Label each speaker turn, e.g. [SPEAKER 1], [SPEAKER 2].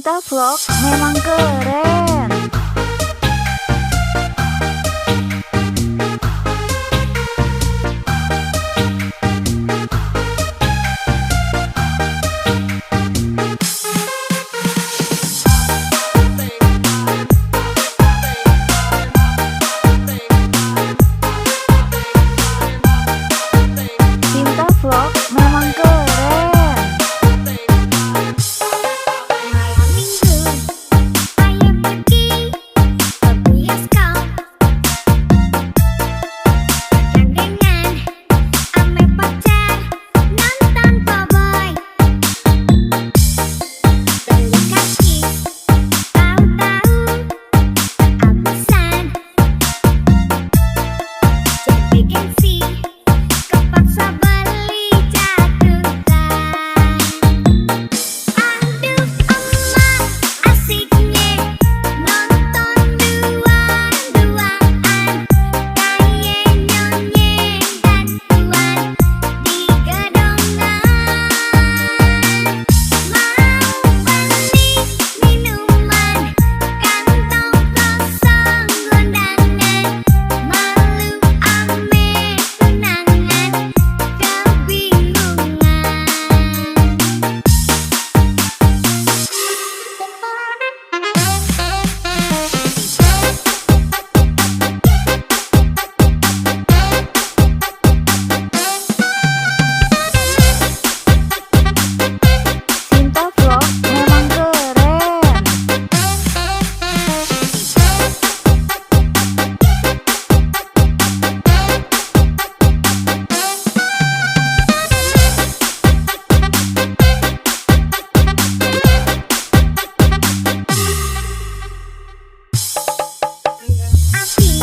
[SPEAKER 1] Cinta vlog memang keren. Cinta vlog memang keren.
[SPEAKER 2] Malam minggu, ayo pergi ke bioskop. Gandengan, ame pacar, nonton cowboy. Beli kaki, tahu-tahu kehabisan. Jadi gengsi, kepaksa beli jatuhkan. Aduh emak, asiknya nonton dua-duaan. Kayak nyonyeng dan tuan di gedongan. Mau beli minuman, kantong kosong kondangan. Malu ame tunangan, kebingungan.
[SPEAKER 1] Cinta vlog memang keren.
[SPEAKER 2] Asyik